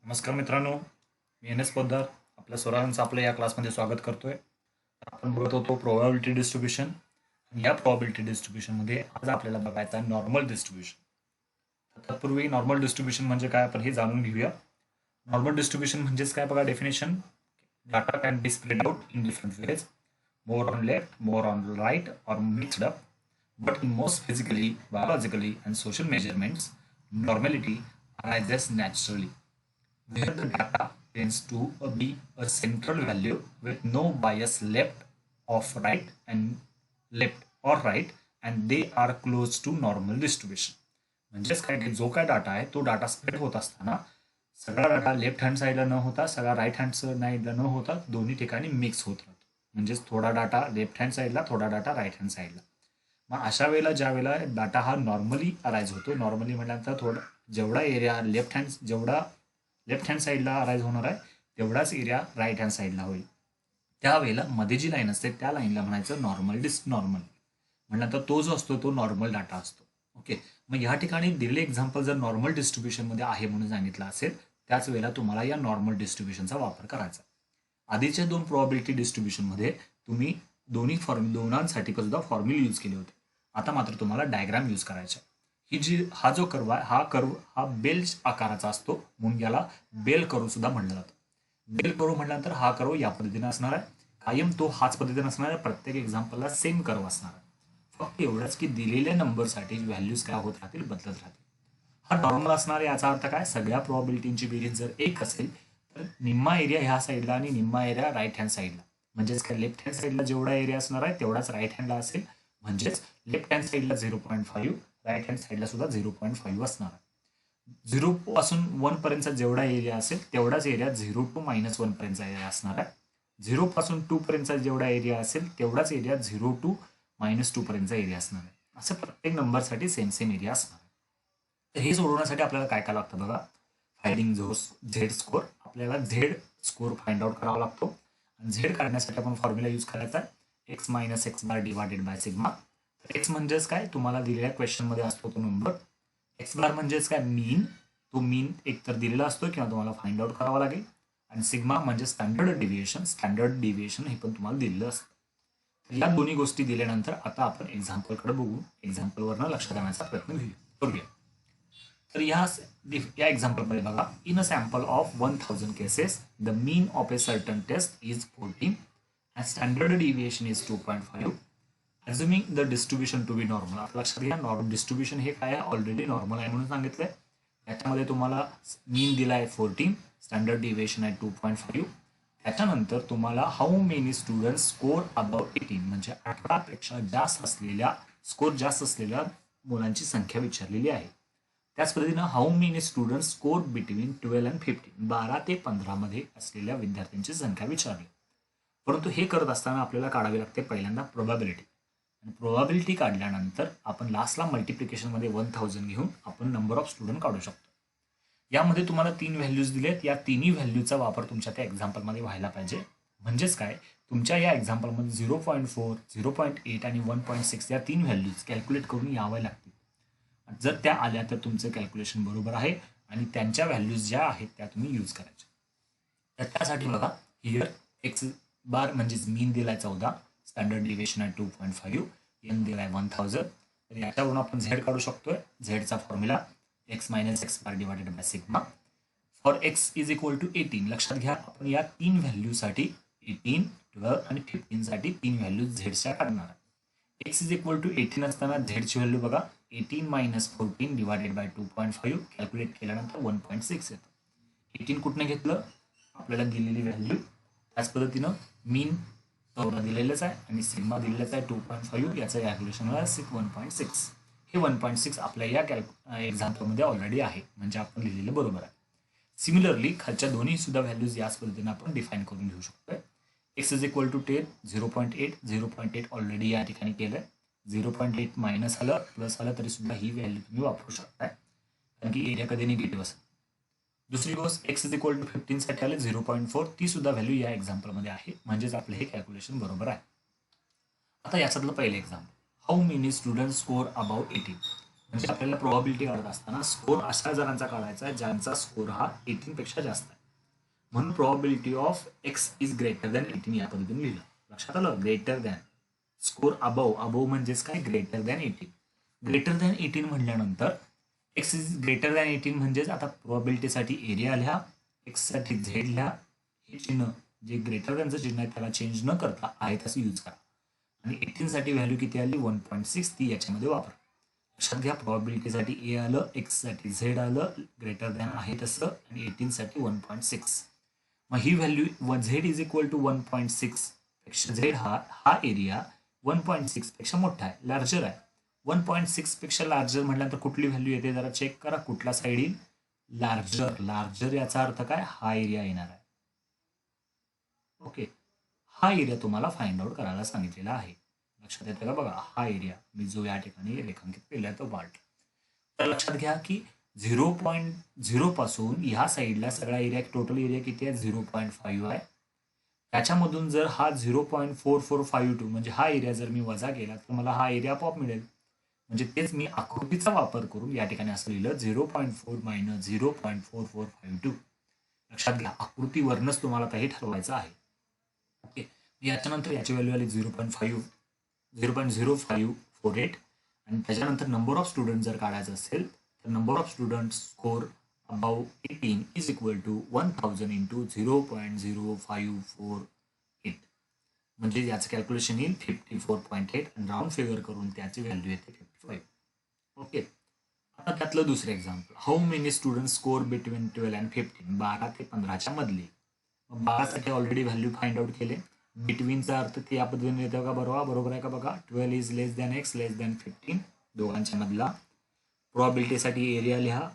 नमस्कार मित्रांनो, मी N S Poddar आपल्या सर्वांचं आपल्या या क्लासमध्ये स्वागत करतोय. तर आपण बघत होतो प्रोबॅबिलिटी डिस्ट्रीब्युशन. या प्रोबॅबिलिटी डिस्ट्रीब्युशनमध्ये आज आपल्याला बघायचं आहे नॉर्मल डिस्ट्रीब्युशन. तत्पूर्वी नॉर्मल डिस्ट्रीब्युशन म्हणजे काय आपण हे जाणून घेऊया. नॉर्मल डिस्ट्रीब्युशन म्हणजेच काय बघा definition. Data can be spread out in different ways, more on left, more on right और mixed up. But in most physically, biologically, and social measurements, normality arises naturally, where the data tends to be a central value with no bias left or right, and they are close to normal distribution. म्हणजेच काय की जो काय data आहे तो data spread होत असताना सगळा डाटा लेफ्ट हँड साईडला न होता सगळा राईट हँड साईडला न होता दोन्ही ठिकाणी मिक्स होत राहतो. म्हणजेच थोडा डाटा लेफ्ट हँड साईडला थोडा डाटा राईट हँड साईडला. मग अशा वेळेला ज्या वेळेला डाटा हा नॉर्मली अराईज होतो, नॉर्मली म्हटल्यानंतर थोडा जेवढा एरिया लेफ्ट हँड साईडला अराईज होणार आहे तेवढाच एरिया राईट हँड साईडला होईल. त्यावेळेला मध्ये जी लाईन असते त्या लाईनला म्हणायचं नॉर्मल डिसनॉर्मल. म्हटल्यानंतर तो जो असतो तो नॉर्मल डाटा असतो. ओके, मग या ठिकाणी दिलेले एक्झाम्पल जर नॉर्मल डिस्ट्रीब्युशनमध्ये आहे म्हणून सांगितलं असेल त्याच वेळेला तुम्हाला या नॉर्मल डिस्ट्रीब्युशनचा वापर करायचा. आधीच्या दोन प्रोबॅबिलिटी डिस्ट्रीब्युशनमध्ये तुम्ही दोनांसाठी सुद्धा फॉर्म्युले यूज केले होते. आता मात्र तुम्हाला डायग्राम यूज करायचा. हा जो कर्व आहे हा बेल आकाराचा असतो म्हणून याला बेल कर्व सुद्धा म्हणलं जातं. बेल कर्व म्हटल्यानंतर हा कर्व या पद्धतीने असणार आहे. कायम तो हाच पद्धतीने असणार आहे. प्रत्येक एक्झाम्पलला सेम कर्व असणार आहे. फक्त एवढंच की दिलेल्या नंबरसाठी व्हॅल्यूज काय होत राहतील, बदलत राहतील. हा नॉर्मल असणार आहे. याचा अर्थ काय, सगळ्या प्रोबॅबिलिटींची बेरीज जर एक असेल तर निम्मा एरिया ह्या साईडला आणि निम्मा एरिया राईट हँड साईडला, म्हणजेच काय लेफ्ट हँड साईडला जेवढा एरिया असणार आहे तेवढाच राईट हँडला असेल. म्हणजेच लेफ्ट हँड साईडला 0.5, राईट हँड साईडला सुद्धा 0.5 असणार आहे. 0 पासून 1 पर्यंतचा जेवढा एरिया असेल तेवढाच एरिया 0 to -1 पर्यंतचा एरिया असणार आहे. 0 पासून 2 पर्यंतचा जेवढा एरिया असेल तेवढाच एरिया 0 to -2 पर्यंतचा एरिया असणार आहे. असं प्रत्येक नंबरसाठी सेम एरिया असणार आहे. तर हे सोडवण्यासाठी आपल्याला काय काय लागतं बघा. फाइंडिंग झेड स्कोर, आपल्याला झेड स्कोर फाइंड आउट करावा लागतो. झेड काढण्यासाठी आपण फॉर्म्युला यूज करायचा आहे x minus X bar divided by sigma. X म्हणजेच काय, तुम्हाला दिलेल्या क्वेश्चनमध्ये असतो तो नंबर. एक्स बार म्हणजेच काय, मीन. तो मीन एक तर दिलेला असतो किंवा तुम्हाला फाइंड आउट करावा लागेल. आणि सिग्मा म्हणजे स्टँडर्ड डिव्हिएशन हे पण तुम्हाला दिलेलं असतं. या दोन्ही गोष्टी दिल्यानंतर आता आपण एक्झाम्पलकडे बघू. एक्झाम्पलवरनं लक्ष देण्याचा प्रयत्न करूया. तर या एक्झाम्पलमध्ये बघा, in a sample of 1000 cases the mean of a certain test is 14 and standard deviation is 2.5. Assuming the distribution to be normal. लक्षात घ्या, नॉर्मल डिस्ट्रीब्युशन हे काय आहे, ऑलरेडी नॉर्मल आहे म्हणून सांगितलंय. याच्यामध्ये तुम्हाला मीन दिला आहे 14, स्टँडर्ड डिव्हिएशन आहे 2.5. त्याच्यानंतर तुम्हाला how many student score about 18 म्हणजे 18पेक्षा स्कोर जास्त असलेल्या मुलांची संख्या विचारलेली आहे. त्याच पद्धतीनं how many student score between 12 and 15, 12 ते 15 मध्ये असलेल्या विद्यार्थ्यांची संख्या विचारली. परंतु हे करत असताना आपल्याला काढावी लागते पहिल्यांदा प्रोबॅबिलिटी. आणि प्रोबॅबिलिटी काढल्यानंतर आपण लास्टला मल्टिप्लिकेशनमध्ये 1000 घेऊन आपण नंबर ऑफ स्टुडंट काढू शकतो. यामध्ये तुम्हाला 3 व्हॅल्यूज दिलेत. या तिन्ही व्हॅल्यूचा वापर तुमच्या त्या एक्झाम्पलमध्ये व्हायला पाहिजे. म्हणजेच काय, तुमच्या या एक्झाम्पलमध्ये 0.4, 0.8 आणि 1.6 या 3 व्हॅल्यूज कॅल्क्युलेट करून याव्या लागतील. जर त्या आल्या तर तुमचं कॅल्क्युलेशन बरोबर आहे आणि त्यांच्या व्हॅल्यूज ज्या आहेत त्या तुम्ही यूज करायच्या. तर त्यासाठी बघा, हिअर एक्स बार म्हणजेच मीन दिलाय 14, स्टँडर्ड डिव्हिएशन आहे 2.5, एन दिलाय 1000. तर याच्यावरून आपण झेड काढू शकतोय. झेडचा formula X minus X bar divided by sigma. For X is equal to 18. लक्षात घ्या, आपण या 3 व्हॅल्यूसाठी 18, 12 आणि 15 साठी 3 व्हॅल्यूज झेडच्या काढणार आहे. एक्स इज इक्वल टू 18 असताना झेडची व्हॅल्यू बघा, 18 मायनस 14 डिवायडेड बाय 2.5 कॅल्क्युलेट केल्यानंतर 1.6 येतं. 18 कुठनं घेतलं, आपल्याला दिलेली व्हॅल्यू. त्याच पद्धतीनं मीन दिलेलंच आहे आणि सिग्मा दिलेलंच आहे 2.5. याचं कॅल्क्युलेशन 1.6. हे 1.6 आपल्या या एक्झाम्पलमध्ये ऑलरेडी आहे, म्हणजे आपण लिहिलेलं बरोबर आहे. सिमिलरली खालच्या दोन्ही सुद्धा व्हॅल्यूज याच पद्धतीने आपण डिफाईन करून घेऊ शकतोय. X is equal to 10, 0.8 already या ठिकाणी केलंय. 0.8 मायनस आलं प्लस आलं तरी सुद्धा ही व्हॅल्यू तुम्ही वापरू शकताय, कारण की एरिया कधी निगेटिव्ह असेल. दुसरी गोष्ट, एक्स इज इक्वल टू 15 साठी आले 0.4, ती सुद्धा व्हॅल्यू या एक्झाम्पलमध्ये आहे, म्हणजेच आपलं हे कॅल्क्युलेशन बरोबर आहे. आता याच्यातलं पहिलं example, how many student score about 18. म्हणजे आपल्याला प्रोबॅबिलिटी काढत असताना स्कोर अशा जणांचा काढायचा आहे ज्यांचा स्कोर हा 18 पेक्षा जास्त आहे. म्हणून probability of x is greater than 18 या पद्धतीने लिहिलं. लक्षात आलं? ग्रेटर दॅन स्कोर अबव म्हणजेच काय? Greater than 18. ग्रेटर दॅन 18 म्हटल्यानंतर एक्स इज ग्रेटर दॅन 18 म्हणजेच आता प्रोबॅबिलिटीसाठी एरिया लिहा, एक्ससाठी झेड लिहा. हे चिन्ह जे ग्रेटर दॅनचं चिन्ह आहे त्याला चेंज न करता आहे तसं यूज करा. आणि 18 साठी व्हॅल्यू किती आली? 1.6. ती याच्यामध्ये वापरा. लक्षात घ्या, प्रोबॅबिलिटीसाठी ए आलं, एक्ससाठी झेड आलं, ग्रेटर दॅन आहे तसं, आणि 18 साठी 1.6. मग ही value Z is equal to 1.6 पेक्षा झेड हा एरिया 1.6 पेक्षा मोठा आहे, लार्जर आहे. 1.6 पेक्षा लार्जर म्हटल्यानंतर कुठली व्हॅल्यू येते जरा चेक करा. कुठला साईड येईल? लार्जर. लार्जर याचा अर्थ काय? हा एरिया येणार आहे. ओके, हा एरिया तुम्हाला फाइंड आउट करायला सांगितलेला आहे. लक्षात येतं का? बघा, हा एरिया मी जो या ठिकाणी रेखांकित केला तो पार्ट. तर लक्षात घ्या की 0.0 पासून ह्या साईडला सगळा एरिया, टोटल एरिया किती आहे? 0.5 आहे. त्याच्यामधून जर हा 0.4452 म्हणजे हा एरिया जर मी वजा केला तर मला हा एरिया आपोआप मिळेल. म्हणजे तेच मी आकृतीचा वापर करून या ठिकाणी असं लिहिलं 0.4 मायनस 0.4452. लक्षात घ्या, आकृतीवरनच तुम्हाला काही ठरवायचं आहे. ओके, याच्यानंतर याची व्हॅल्यू आली 0.0548. आणि त्याच्यानंतर नंबर ऑफ स्टुडंट जर काढायचं असेल तर number of student score above 18 is equal to 1000 into 0.0548. म्हणजे याचं कॅल्क्युलेशन येईल 54.8 आणि राऊंड फिगर करून त्याची व्हॅल्यू येते 55. ओके, आता त्यातलं दुसरं example. How many student score between 12 and 15? 12 ते 15च्या मधली. 12साठी ऑलरेडी व्हॅल्यू फाइंड आउट केले. बिटवीनचा अर्थ ते या पद्धतीने येतं का? बरोबर आहे का? बघा, 12 is less than X less than 15, दोघांच्या मधला. प्रोबॅबिलिटीसाठी एरिया लिहा.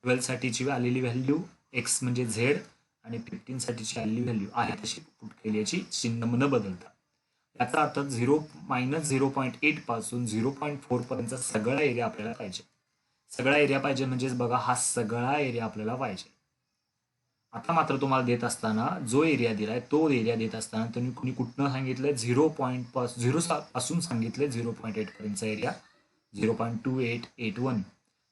12 साठीची आलेली व्हॅल्यू एक्स म्हणजे झेड आणि 15 साठीची आलेली व्हॅल्यू आहे तशी पुट केली, याची चिन्ह न बदलता. याचा अर्थ 0.8 पासून 0.4 पर्यंतचा सगळा एरिया आपल्याला पाहिजे. सगळा एरिया पाहिजे म्हणजेच बघा, हा सगळा एरिया आपल्याला पाहिजे. आता मात्र तुम्हाला देत असताना जो एरिया दिलाय तो एरिया देत असताना तुम्ही कुणी कुठनं सांगितलंय? 0 पासून सांगितलंय 0.8 पर्यंतचा एरिया 0.2881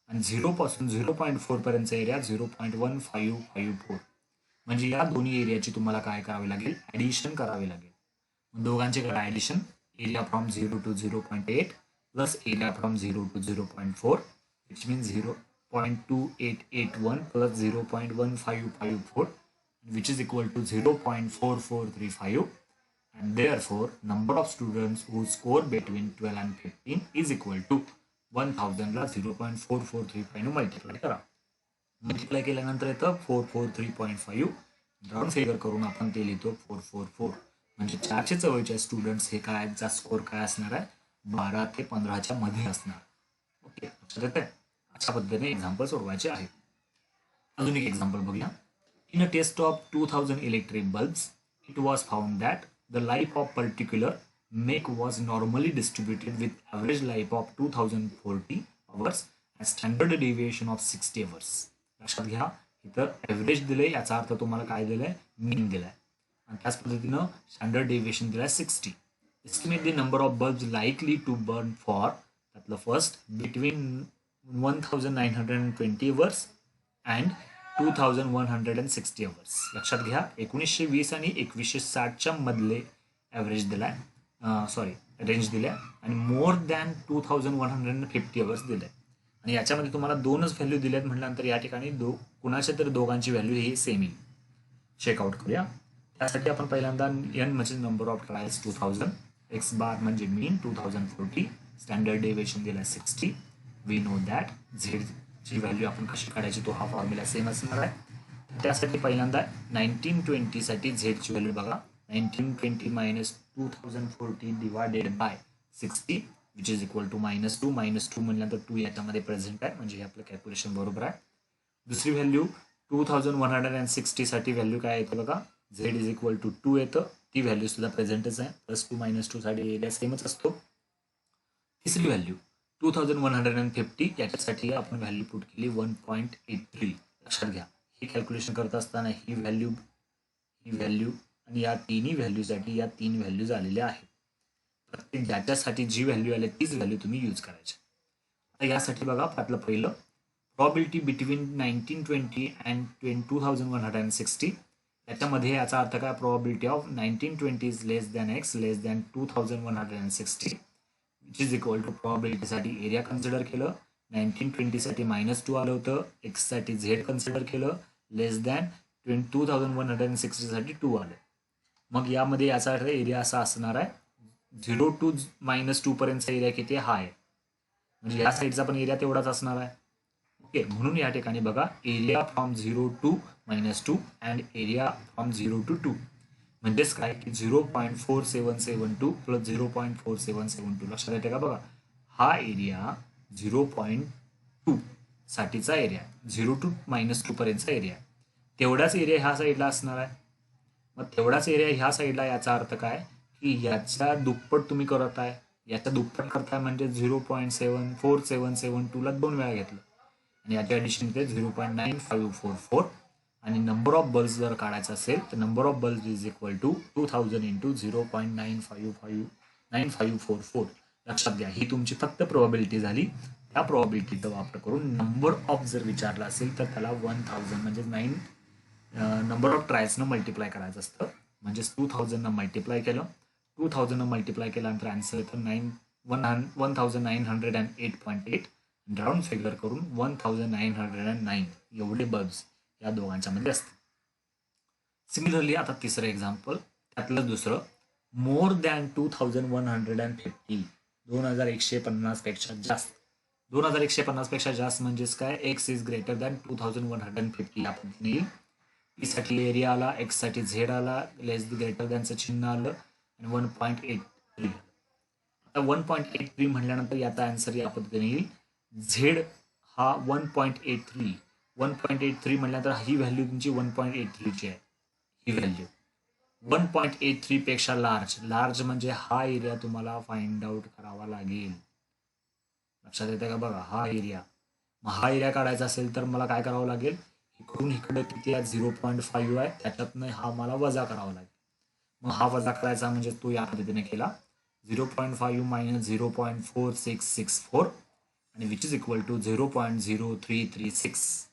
आणि 0 पासून 0.4 पर्यंतचा एरिया 0.1554. म्हणजे या दोन्ही एरियाची तुम्हाला काय करावे लागेल? ऍडिशन करावे लागेल. दोघांचे करा addition. Area from 0 to 0.8 plus area from 0 to 0.4 which means 0.2881 plus 0.1554 which is equal to 0.4435, and therefore number of students who score between 12 and 15 is equal to 1000 ला 0.4435 मल्टिप्लाय करा. मल्टिप्लाय केल्यानंतर येतं 443.5. राऊंड फिगर करून आपण ते लिहितो 444. म्हणजे 444 students हे काय, स्कोर काय असणार आहे? 12 ते 15च्या मध्ये असणार. ओके, लक्षात येतंय? अशा पद्धतीने एक्झाम्पल सोडवायचे आहे. अजून एक एक्झाम्पल बघूया. In a test of 2000 electric bulbs it was found that the life of particular make was normally distributed with average life of 2040 hours and standard deviation of 60 hours. लक्षात घ्या, इथं ॲव्हरेज दिले, याचा अर्थ तुम्हाला काय दिलंय? मीन दिलाय. आणि त्याच पद्धतीनं स्टँडर्ड डेव्हिएशन दिलाय 60. Estimate the number of bulbs likely to burn for, त्यातलं first, between 1920 hours and 2160 hours. लक्षात घ्या, 1920 आणि 2160च्या मधले ॲव्हरेज दिलाय, रेंज दिल्या, आणि मोर दॅन 2150 hours दिले. आणि याच्यामध्ये तुम्हाला दोनच व्हॅल्यू दिल्यात म्हटल्यानंतर या ठिकाणी कुणाच्या तर दोघांची व्हॅल्यू ही सेम येईल. चेकआउट करूया. त्यासाठी आपण पहिल्यांदा एन म्हणजे नंबर ऑफ ट्रायल्स 2000, एक्स बार म्हणजे मीन 2040, स्टँडर्ड डेव्हिएशन दिला 60. वी नो दॅट झेडची व्हॅल्यू आपण कशी काढायची तो हा फॉर्म्युला सेम असणार आहे. त्यासाठी पहिल्यांदा 1920 साठी झेडची व्हॅल्यू बघा. 1920 minus 2040 divided by 60 which is equal to -2. -2 म्हटल्यानंतर 2 याच्यामध्ये प्रेझेंट आहे, म्हणजे हे आपलं कॅल्क्युलेशन बरोबर आहे. दुसरी व्हॅल्यू 2160 साठी व्हॅल्यू काय येते बघा, झेड इज इक्वल टू 2 येतं, ती व्हॅल्यू सुद्धा प्रेझेंटच आहे. +2 -2 साठी एरिया सेमच असतो. तिसरी व्हॅल्यू 2150, याच्यासाठी आपण व्हॅल्यू पुट केली 1.83. लक्षात घ्या, हे कॅल्क्युलेशन करत असताना ही व्हॅल्यू आणि या तिन्ही व्हॅल्यूसाठी या 3 व्हॅल्यूज आलेल्या आहेत. प्रत्येक ज्याच्यासाठी जी व्हॅल्यू आली तीच व्हॅल्यू तुम्ही यूज करायची. आता यासाठी बघा त्यातलं पहिलं प्रॉबिलिटी बिटवीन 1920 अँड 2160. याच्यामध्ये याचा अर्थ काय, probability of 1920 is less than X less than 2160 which is equal to प्रॉबिलिटीसाठी एरिया कन्सिडर केलं, 1920साठी -2 आलं होतं, एक्ससाठी झेड कन्सिडर केलं, लेस दॅन 2160साठी 2 आलं. मग यामध्ये याचा अर्थ एरिया असा असणार आहे, 0 to -2 पर्यंतचा एरिया किती हा आहे, म्हणजे या साईडचा पण एरिया तेवढाच असणार आहे. ओके, म्हणून या ठिकाणी बघा area from 0 to -2 and area from 0 to 2 म्हणजेच काय की 0.4772 प्लस 0.4772. लक्षात येते का बघा, हा एरिया 0.2 साठीचा एरिया, 0 to -2 पर्यंतचा एरिया, तेवढाच एरिया ह्या साईडला असणार आहे. मग तेवढाच एरिया ह्या साईडला, याचा अर्थ काय की याच्या दुप्पट तुम्ही करत आहे, याच्या दुप्पट करताय म्हणजे 0.4772ला 2 वेळा घेतलं आणि याच्या ॲडिशन ते 0.9544. आणि नंबर ऑफ बल्ब जर काढायचं असेल तर number of bulb is equal to 2000 into 0.9544. लक्षात घ्या, ही तुमची फक्त प्रोबॅबिलिटी झाली. त्या प्रोबॅबिलिटीचा वापर करून नंबर ऑफ जर विचारला असेल तर त्याला 1000 म्हणजे 9 नंबर ऑफ ट्रायल्सनं मल्टिप्लाय करायचं असतं. म्हणजेच 2000 मल्टिप्लाय केलं, 2000 मल्टिप्लाय केल्यानंतर आन्सर येतं 1908.8 राऊंड फिगर करून 1909 एवढे बल्ब्स या दोघांच्या मध्ये असतात. सिमिलरली आता तिसरं एक्झाम्पल, त्यातलं दुसरं, मोर दॅन 2150, 2150 पेक्षा जास्त. 2150 पेक्षा जास्त म्हणजेच काय, एक्स इज ग्रेटर दॅन 2150 या पद्धतीने येईल. ई साठी एरिया आला, एक्स साठी झेड आला, लेस ग्रेटर दॅनचं चिन्ह आलं आणि 1.83. आता 1.83 म्हटल्यानंतर याचा आन्सर या पद्धतीने येईल, झेड हा 1.83 म्हटल्यानंतर ही व्हॅल्यू तुमची 1.83ची आहे. ही व्हॅल्यू 1.83 पेक्षा लार्ज म्हणजे हा एरिया तुम्हाला फाइंड आउट करावा लागेल. लक्षात येते का बघा, हा एरिया, मग हा एरिया काढायचा असेल तर मला काय करावं लागेल, इकडून इकडे किती आहे 0.5 आहे, त्याच्यातनं हा मला वजा करावा लागेल. मग हा वजा करायचा म्हणजे तो या पद्धतीने केला, 0.5 मायनस 0.4664 आणि विच इज इक्वल टू 0.0336.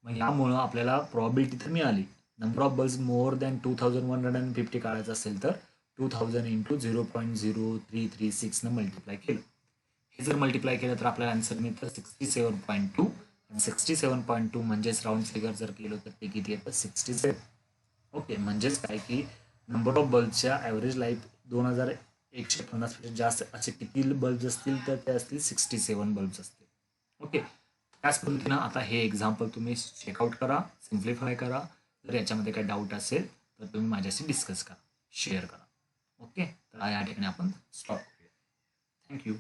मग यामुळं आपल्याला प्रॉबिलिटी तर मिळाली. Number of bulbs more than 2150 काढायचं असेल तर 2000 इंटू 0.0336 मल्टिप्लाय केलं. हे जर मल्टिप्लाय केलं तर आपल्याला आन्सर मिळतं 67.2. आणि 67.2 म्हणजेच राऊंड फिगर जर केलं तर ते किती येतं 67. ओके, म्हणजेच काय की नंबर ऑफ बल्बच्या ॲव्हरेज लाईफ 2150 पेक्षा जास्त असे किती बल्ब्स असतील तर ते असतील 67 बल्ब्स असतील. ओके, त्याच पद्धतीनं आता हे एक्झाम्पल तुम्ही चेकआउट करा, सिम्प्लिफाय करा. जर याच्यामध्ये काही डाऊट असेल तर तुम्ही माझ्याशी डिस्कस करा, शेअर करा. ओके, तर या ठिकाणी आपण स्टॉप करूया. थँक्यू.